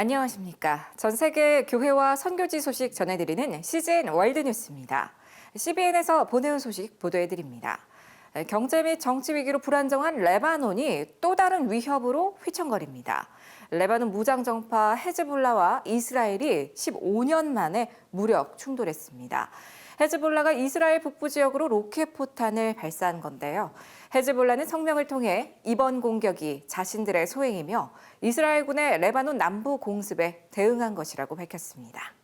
안녕하십니까. 전 세계 교회와 선교지 소식 전해드리는 CGN 월드뉴스입니다. CBN에서 보내온 소식 보도해드립니다. 경제 및 정치 위기로 불안정한 레바논이 또 다른 위협으로 휘청거립니다. 레바논 무장정파 헤즈볼라와 이스라엘이 15년 만에 무력 충돌했습니다. 헤즈볼라가 이스라엘 북부 지역으로 로켓 포탄을 발사한 건데요. 헤즈볼라는 성명을 통해 이번 공격이 자신들의 소행이며 이스라엘군의 레바논 남부 공습에 대응한 것이라고 밝혔습니다.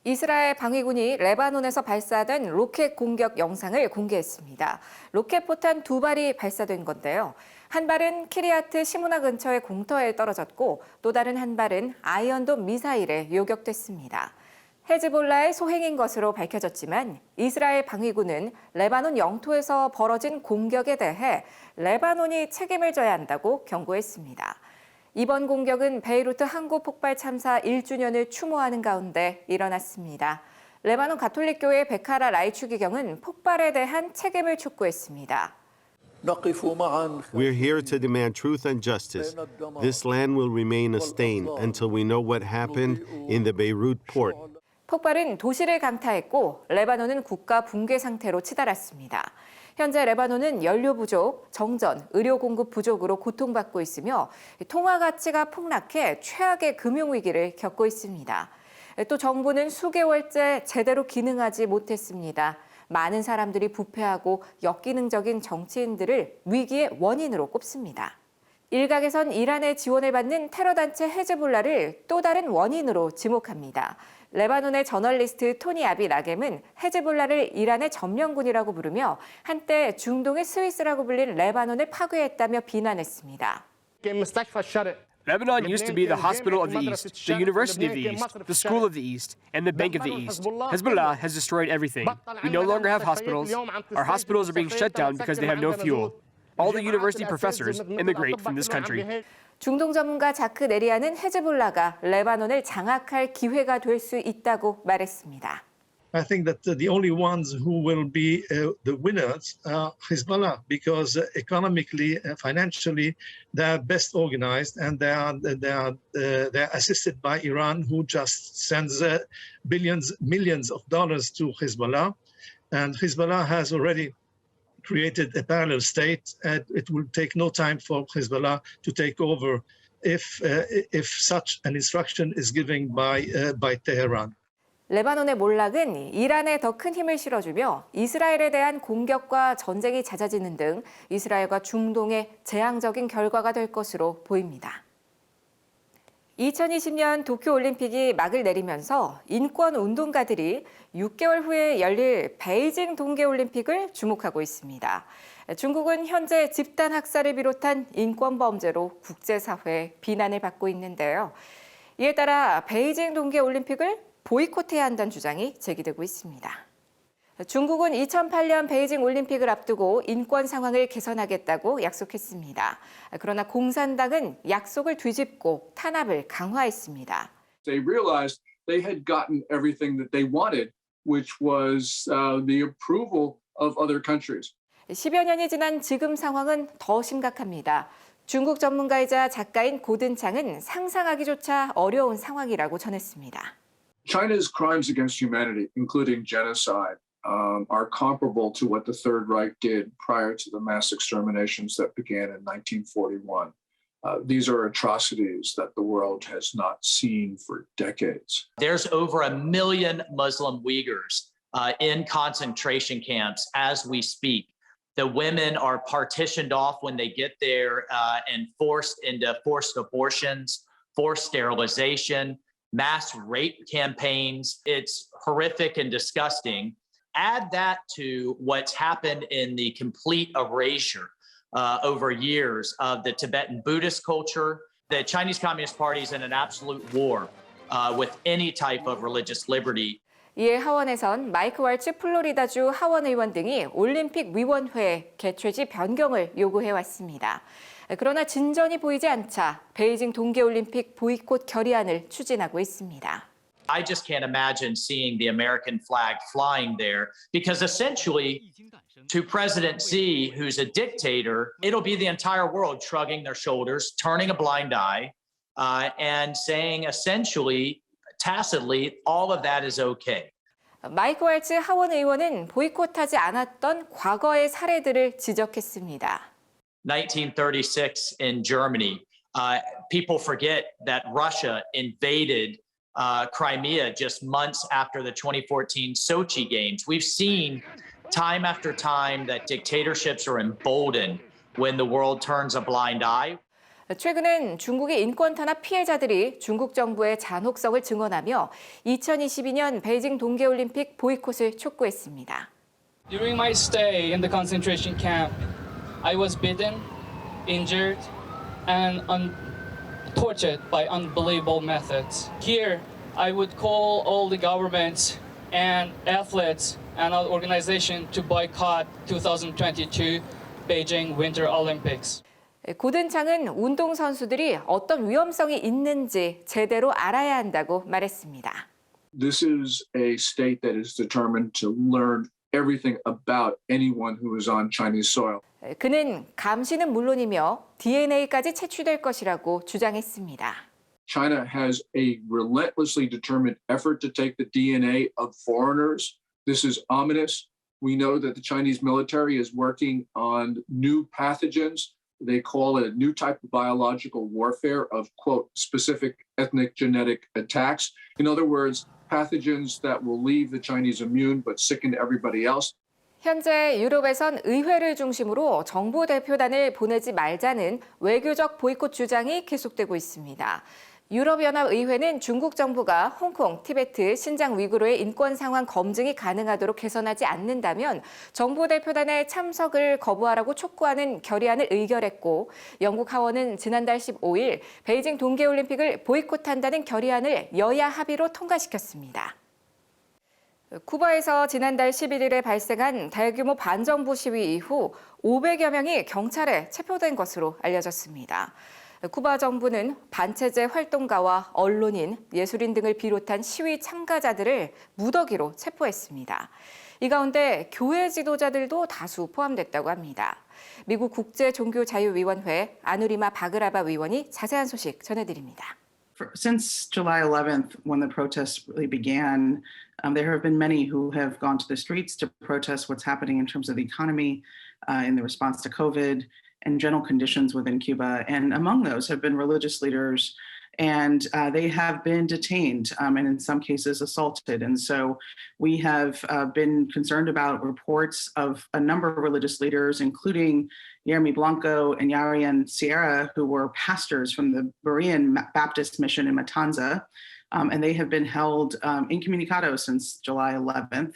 이스라엘 방위군이 레바논에서 발사된 로켓 공격 영상을 공개했습니다. 로켓 포탄 2발이 발사된 건데요. 한 발은 키리아트 시무나 근처의 공터에 떨어졌고 또 다른 한 발은 아이언돔 미사일에 요격됐습니다. 헤즈볼라의 소행인 것으로 밝혀졌지만 이스라엘 방위군은 레바논 영토에서 벌어진 공격에 대해 레바논이 책임을 져야 한다고 경고했습니다. 이번 공격은 베이루트 항구 폭발 참사 1주년을 추모하는 가운데 일어났습니다. 레바논 가톨릭교회 베카라 라이 추기경은 폭발에 대한 책임을 촉구했습니다. We're here to demand truth and justice. This land will remain a stain until we know what happened in the Beirut port. 폭발은 도시를 강타했고 레바논은 국가 붕괴 상태로 치달았습니다. 현재 레바논은 연료 부족, 정전, 의료 공급 부족으로 고통받고 있으며 통화 가치가 폭락해 최악의 금융 위기를 겪고 있습니다. 또 정부는 수개월째 제대로 기능하지 못했습니다. 많은 사람들이 부패하고 역기능적인 정치인들을 위기의 원인으로 꼽습니다. 일각에선 이란의 지원을 받는 테러단체 헤즈볼라를 또 다른 원인으로 지목합니다. 레바논의 저널리스트 토니 아비 나겜은 헤즈볼라를 이란의 점령군이라고 부르며 한때 중동의 스위스라고 불린 레바논을 파괴했다며 비난했습니다. Lebanon used to be the hospital of the East, the University of the East, the School of the East, and the Bank of the East. Hezbollah has destroyed everything. We no longer have hospitals. Our hospitals are being shut down because they have no fuel. All the university professors immigrate from this country. 중동 전문가 자크 네리아는 헤즈볼라가 레바논을 장악할 기회가 될 수 있다고 말했습니다. I think that the only ones who will be the winners are Hezbollah because economically, financially, they are best organized and they are assisted by Iran, who just sends millions of dollars to Hezbollah, and Hezbollah has already created a parallel state, and it will take no time for Hezbollah to take over if such an instruction is given by Tehran. 레바논의 몰락은 이란에 더 큰 힘을 실어주며 이스라엘에 대한 공격과 전쟁이 잦아지는 등 이스라엘과 중동의 재앙적인 결과가 될 것으로 보입니다. 2020년 도쿄올림픽이 막을 내리면서 인권운동가들이 6개월 후에 열릴 베이징 동계올림픽을 주목하고 있습니다. 중국은 현재 집단 학살을 비롯한 인권범죄로 국제사회의 비난을 받고 있는데요. 이에 따라 베이징 동계올림픽을 보이콧해야 한다는 주장이 제기되고 있습니다. 중국은 2008년 베이징 올림픽을 앞두고 인권 상황을 개선하겠다고 약속했습니다. 그러나 공산당은 약속을 뒤집고 탄압을 강화했습니다. They realized they had gotten everything that they wanted, which was the approval of other countries. 10여 년이 지난 지금 상황은 더 심각합니다. 중국 전문가이자 작가인 고든창은 상상하기조차 어려운 상황이라고 전했습니다. China's crimes against humanity, including genocide, are comparable to what the Third Reich did prior to the mass exterminations that began in 1941. These are atrocities that the world has not seen for decades. There's over 1 million Muslim Uyghurs in concentration camps as we speak. The women are partitioned off when they get there and forced into forced abortions, forced sterilization, mass rape campaigns. It's horrific and disgusting. Add that to what's happened in the complete erasure over years of the Tibetan Buddhist culture. The Chinese Communist Party is in an absolute war with any type of religious liberty. 이에 하원에선 마이크 왈츠 플로리다주 하원 의원 등이 올림픽 위원회 개최지 변경을 요구해왔습니다. 그러나 진전이 보이지 않자 베이징 동계올림픽 보이콧 결의안을 추진하고 있습니다. I just can't imagine seeing the American flag flying there because essentially to President Xi, who's a dictator, it'll be the entire world shrugging their shoulders, turning a blind eye, and saying essentially, tacitly, all of that is okay. 마이크 왈츠 하원 의원은 보이콧하지 않았던 과거의 사례들을 지적했습니다. 1936 in Germany, people forget that Russia invaded Crimea just months after the 2014 Sochi Games. We've seen time after time that dictatorships are emboldened when the world turns a blind eye. 최근엔 중국의 인권 탄압 피해자들이 중국 정부의 잔혹성을 증언하며 2022년 베이징 동계올림픽 보이콧을 촉구했습니다. During my stay in the concentration camp, I was beaten, injured, and tortured by unbelievable methods. Here, I would call all the governments and athletes and our organization to boycott 2022 Beijing Winter Olympics. 고든창은 운동선수들이 어떤 위험성이 있는지 제대로 알아야 한다고 말했습니다. This is a state that is determined to learn everything about anyone who is on Chinese soil. 그는 감시는 물론이며 DNA까지 채취될 것이라고 주장했습니다. China has a relentlessly determined effort to take the DNA of foreigners. This is ominous. We know that the Chinese military is working on new pathogens. They call it a new type of biological warfare of, quote, specific ethnic genetic attacks. In other words, pathogens that will leave the Chinese immune but sicken everybody else. 현재 유럽에선 의회를 중심으로 정부 대표단을 보내지 말자는 외교적 보이콧 주장이 계속되고 있습니다. 유럽연합의회는 중국 정부가 홍콩, 티베트, 신장 위구르의 인권 상황 검증이 가능하도록 개선하지 않는다면 정부 대표단의 참석을 거부하라고 촉구하는 결의안을 의결했고 영국 하원은 지난달 15일 베이징 동계올림픽을 보이콧한다는 결의안을 여야 합의로 통과시켰습니다. 쿠바에서 지난달 11일에 발생한 대규모 반정부 시위 이후 500여 명이 경찰에 체포된 것으로 알려졌습니다. 쿠바 정부는 반체제 활동가와 언론인, 예술인 등을 비롯한 시위 참가자들을 무더기로 체포했습니다. 이 가운데 교회 지도자들도 다수 포함됐다고 합니다. 미국 국제종교자유위원회 아누리마 바그라바 위원이 자세한 소식 전해드립니다. Since July 11th, when the protests really began, there have been many who have gone to the streets to protest what's happening in terms of the economy, in the response to COVID, and general conditions within Cuba. And among those have been religious leaders, and they have been detained and in some cases assaulted. And so we have been concerned about reports of a number of religious leaders, including Jeremy Blanco and Yarian Sierra, who were pastors from the Berean Baptist mission in Matanza, and they have been held incommunicado since July 11th.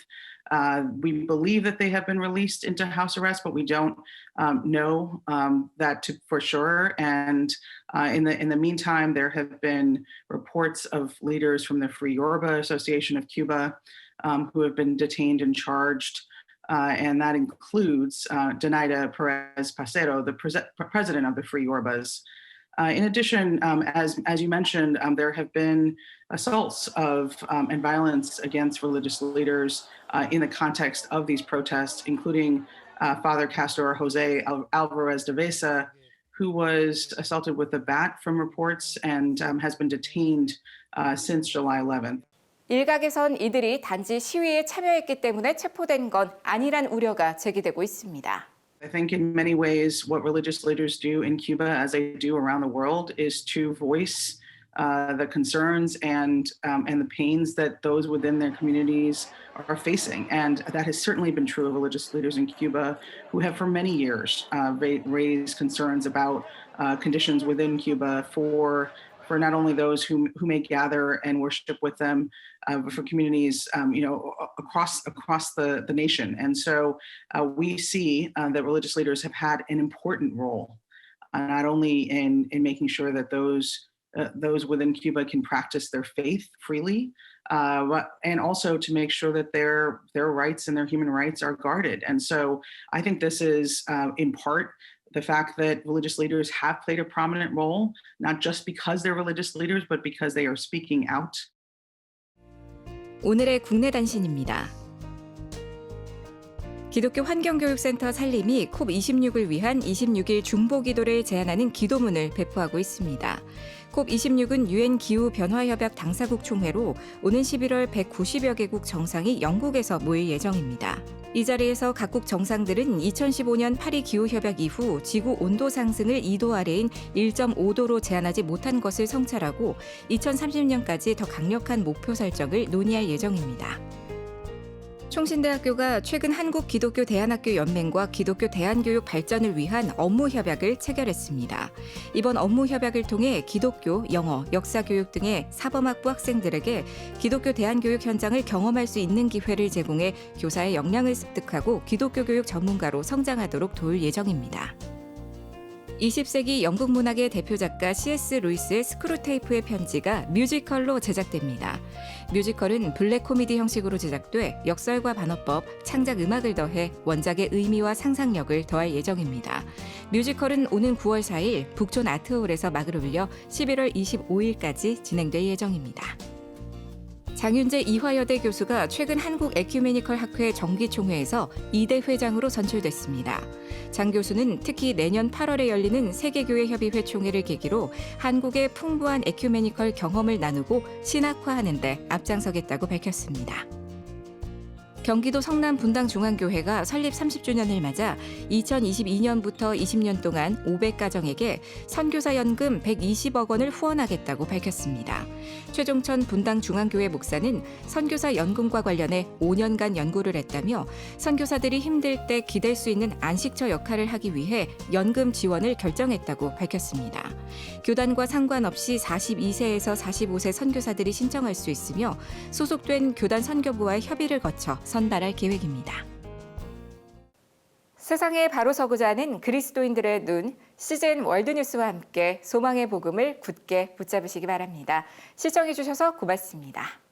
We believe that they have been released into house arrest, but we don't know that for sure. And in the meantime, there have been reports of leaders from the Free Yoruba Association of Cuba who have been detained and charged. And that includes Denaida Perez Pasero, the president of the Free Yorubas. In addition, as you mentioned, there have been assaults of and violence against religious leaders in the context of these protests, including Father Castor Jose Alvarez de Vesa, who was assaulted with a bat from reports and has been detained since July 11th. 일각에선 이들이 단지 시위에 참여했기 때문에 체포된 건 아니란 우려가 제기되고 있습니다. I think in many ways what religious leaders do in Cuba, as they do around the world, is to voice the concerns and the pains that those within their communities are facing. And that has certainly been true of religious leaders in Cuba who have for many years raised concerns about conditions within Cuba for not only those who may gather and worship with them, but for communities, across the nation. And so we see that religious leaders have had an important role, not only in making sure that those within Cuba can practice their faith freely, and also to make sure that their rights and their human rights are guarded. And so I think this is in part the fact that religious leaders have played a prominent role, not just because they're religious leaders, but because they are speaking out. 오늘의 국내 단신입니다. 기독교 환경교육센터 살림이 콥26을 위한 26일 중보기도를 제안하는 기도문을 배포하고 있습니다. 콥26은 유엔 기후변화협약 당사국 총회로 오는 11월 190여 개국 정상이 영국에서 모일 예정입니다. 이 자리에서 각국 정상들은 2015년 파리 기후협약 이후 지구 온도 상승을 2도 아래인 1.5도로 제한하지 못한 것을 성찰하고 2030년까지 더 강력한 목표 설정을 논의할 예정입니다. 총신대학교가 최근 한국기독교대안학교연맹과 기독교 대안교육 발전을 위한 업무협약을 체결했습니다. 이번 업무협약을 통해 기독교, 영어, 역사교육 등의 사범학부 학생들에게 기독교 대안교육 현장을 경험할 수 있는 기회를 제공해 교사의 역량을 습득하고 기독교 교육 전문가로 성장하도록 도울 예정입니다. 20세기 영국 문학의 대표 작가 C.S. 루이스의 스크루테이프의 편지가 뮤지컬로 제작됩니다. 뮤지컬은 블랙 코미디 형식으로 제작돼 역설과 반어법, 창작 음악을 더해 원작의 의미와 상상력을 더할 예정입니다. 뮤지컬은 오는 9월 4일 북촌 아트홀에서 막을 올려 11월 25일까지 진행될 예정입니다. 장윤재 이화여대 교수가 최근 한국 에큐메니컬 학회 정기총회에서 2대 회장으로 선출됐습니다. 장 교수는 특히 내년 8월에 열리는 세계교회협의회 총회를 계기로 한국의 풍부한 에큐메니컬 경험을 나누고 신학화하는 데 앞장서겠다고 밝혔습니다. 경기도 성남 분당중앙교회가 설립 30주년을 맞아 2022년부터 20년 동안 500가정에게 선교사 연금 120억 원을 후원하겠다고 밝혔습니다. 최종천 분당중앙교회 목사는 선교사 연금과 관련해 5년간 연구를 했다며 선교사들이 힘들 때 기댈 수 있는 안식처 역할을 하기 위해 연금 지원을 결정했다고 밝혔습니다. 교단과 상관없이 42세에서 45세 선교사들이 신청할 수 있으며 소속된 교단 선교부와의 협의를 거쳐 선발할 계획입니다. 세상에 바로 서고자 하는 그리스도인들의 눈, CGN 월드뉴스와 함께 소망의 복음을 굳게 붙잡으시기 바랍니다. 시청해주셔서 고맙습니다.